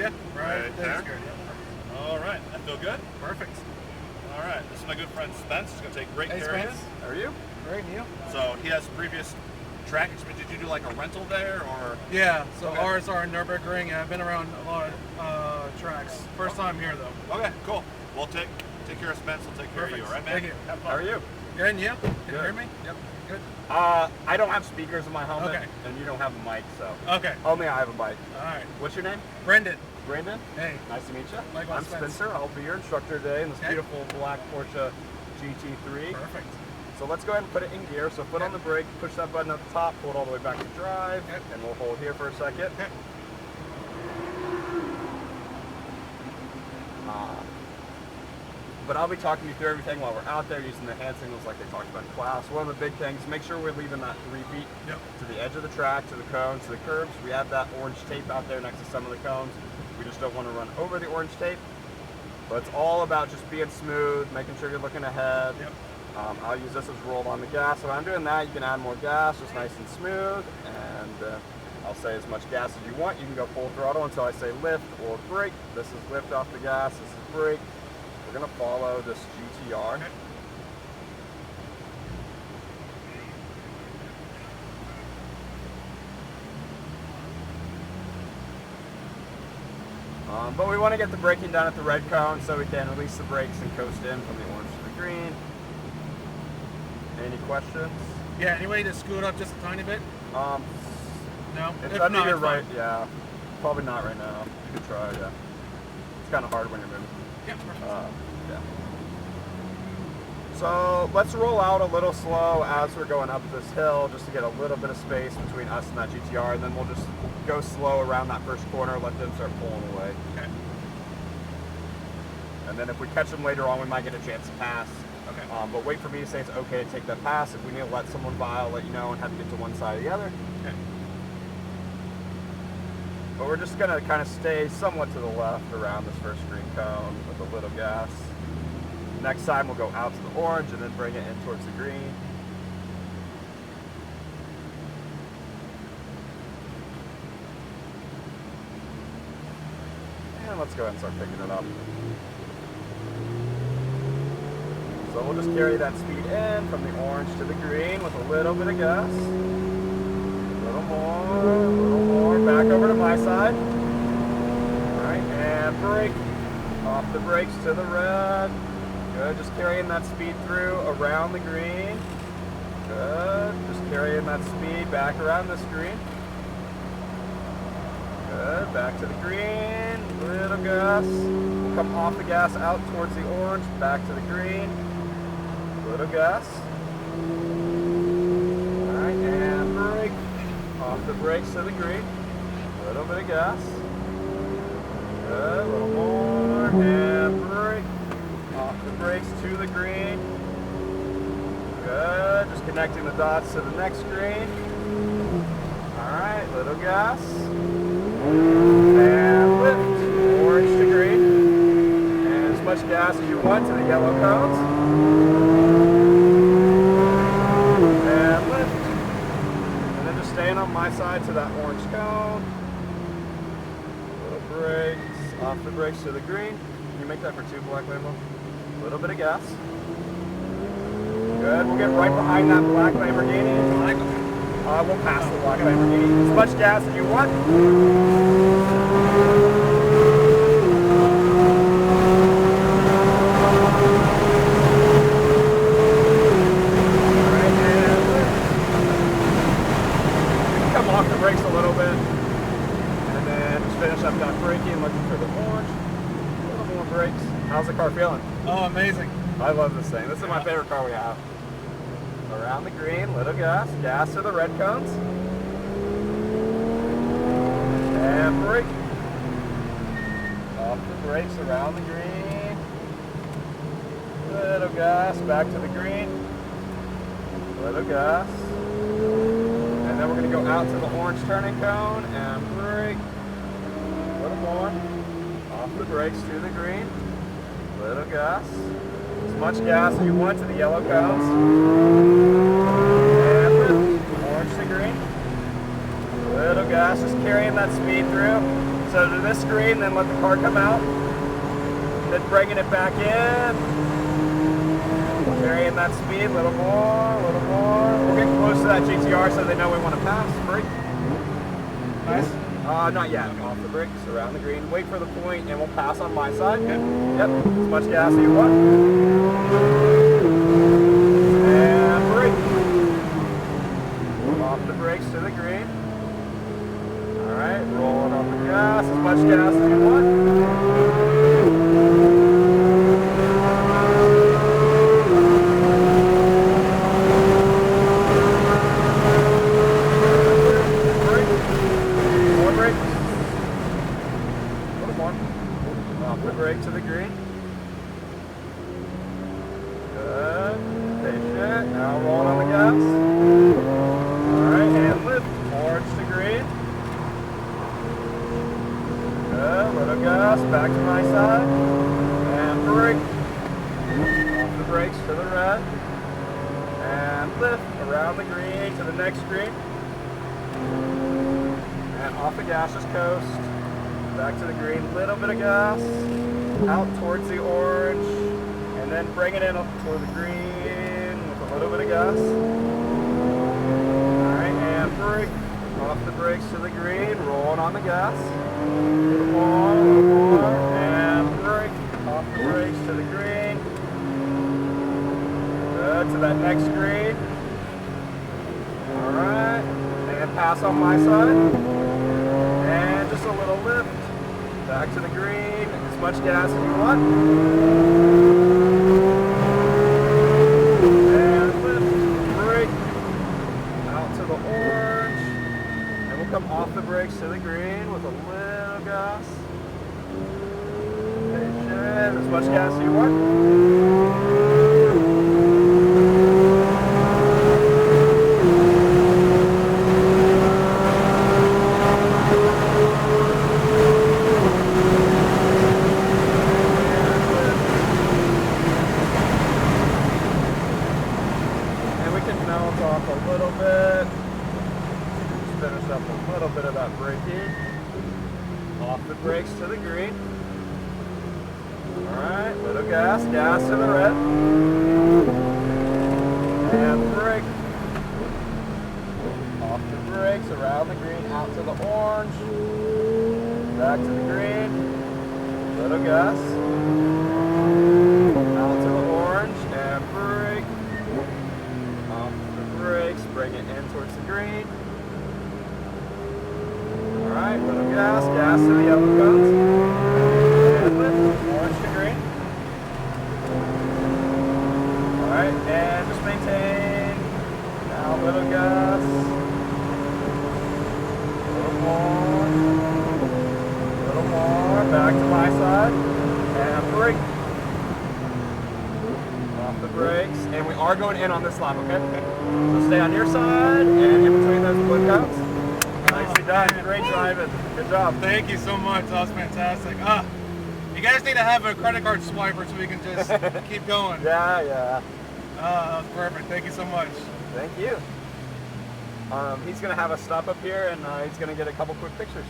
Yeah, right there. Good. All right, I feel good. Perfect. All right, this is my good friend Spence. He's gonna take great care Spence. of you. How are you? Great, and you? So he has previous track experience. Did you do like a rental there, or? Yeah, so Okay. ours are in Nürburgring. I've been around a lot of tracks. First time here, though. Okay, cool. Well, take care of Spence. We'll take care Perfect. of you. All right, man. Thank you. Have fun. How are you? Good, and you? Can you Good. hear me? Yep. Good. I don't have speakers in my helmet, Okay. and you don't have a mic, so. Okay. Only I have a mic. All right. What's your name? Brendan. Brandon? Hey. Nice to meet you. Likewise, I'm Spence. Spencer. I'll be your instructor today in this Okay. beautiful black Porsche GT3. Perfect. So let's go ahead and put it in gear. So foot on the brake, push that button at the top, pull it all the way back to drive, Okay. and we'll hold here for a second. Okay. But I'll be talking you through everything while we're out there using the hand signals like they talked about in class. One of the big things, make sure we're leaving that 3 feet Yep. to the edge of the track, to the cones, to the curbs. We have that orange tape out there next to some of the cones. We just don't want to run over the orange tape. But it's all about just being smooth, making sure you're looking ahead. Yep. I'll use this as rolled on the gas. So when I'm doing that, you can add more gas, just nice and smooth. And I'll say as much gas as you want. You can go full throttle until I say lift or brake. This is lift off the gas, this is brake. We're gonna follow this GTR. Okay. But we want to get the braking done at the red cone so we can release the brakes and coast in from the orange to the green. Any questions? Yeah, any way to scoot up just a tiny bit? No. No? It's If up to not, your it's right. fine. Yeah. Probably not right now. You could try, yeah. It's kind of hard when you're moving. Yeah, perfect. Yeah. So let's roll out a little slow as we're going up this hill just to get a little bit of space between us and that GTR, and then we'll just go slow around that first corner, let them start pulling away. Okay. And then if we catch them later on, we might get a chance to pass. Okay. But wait for me to say it's okay to take that pass. If we need to let someone by, I'll let you know and have to get to one side or the other. Okay. But we're just gonna kind of stay somewhat to the left around this first green cone with a little gas. Next time we'll go out to the orange and then bring it in towards the green. And let's go ahead and start picking it up. So we'll just carry that speed in from the orange to the green with a little bit of gas. A little more, back over to my side. Alright, and brake. Off the brakes to the red. Good, just carrying that speed through around the green. Good, just carrying that speed back around this green. Good, back to the green, little gas. We'll come off the gas out towards the orange, back to the green. Little gas. Alright, and brake. Off the brakes to the green. Little bit of gas. Good, a little more, and brake. Off the brakes to the green. Good, just connecting the dots to the next green. Alright, little gas. And lift, orange to green. And as much gas as you want to the yellow cones. And lift. And then just staying on my side to that orange cone. Little brakes, off the brakes to the green. Can you make that for 2, Black Label? A little bit of gas. Good, we'll get right behind that black Lamborghini. We'll pass the black Lamborghini. As much gas as you want. Alright, and you can come off the brakes a little bit. And then just finish up that braking, looking for the orange. A little more brakes. How's the car feeling? Oh, amazing. I love this thing. This is my favorite car we have. Around the green, little gas. Gas to the red cones. And brake. Off the brakes around the green. Little gas, back to the green. Little gas. And then we're going to go out to the orange turning cone and brake. A little more. Off the brakes to the green. Little gas. As much gas as you want to the yellow cones. And lift. Orange to green. Little gas, just carrying that speed through. So to this screen, then let the car come out. Then bringing it back in. Carrying that speed, a little more, a little more. We'll get close to that GTR so they know we want to pass. Brake. Nice. Not yet. Off the brakes, around the green. Wait for the point, and we'll pass on my side. Yep. As much gas as you want. And brake. Off the brakes to the green. All right, rolling off the gas. As much gas as you want. Brake to the green. Good. Patient. Now roll on the gas. Alright, and lift. Orange to green. Good. Little gas. Back to my side. And brake. Off the brakes to the red. And lift around the green to the next green. And off the gas, just coast. Back to the green, little bit of gas, out towards the orange, and then bring it in up toward the green with a little bit of gas. Alright, and brake, off the brakes to the green, rolling on the gas. A little more, and brake, off the brakes to the green. Good, to that next green. Alright, and pass on my side. And just a little lift. Back to the green, as much gas as you want. And lift, brake, out to the orange. And we'll come off the brakes to the green with a little gas. Patient, as much gas as you want. Off a little bit. Just finish up a little bit of that braking. Off the brakes to the green. Alright, little gas, gas to the red. And brake. Off the brakes, around the green, out to the orange. Back to the green. Little gas. Out to the orange and brake. Brakes, bring it in towards the green. Alright, little gas, gas to the yellow cones. And lift, orange to green. Alright, and just maintain. Now little gas. A little more, back to my side. And brake. Off the brakes, and we are going in on this lap, okay? So stay on your side and in between those blue cones. Nicely done. Great driving. Good job. Thank you so much. That was fantastic. You guys need to have a credit card swiper so we can just keep going. Yeah. That was perfect. Thank you so much. Thank you. He's going to have us stop up here and he's going to get a couple quick pictures.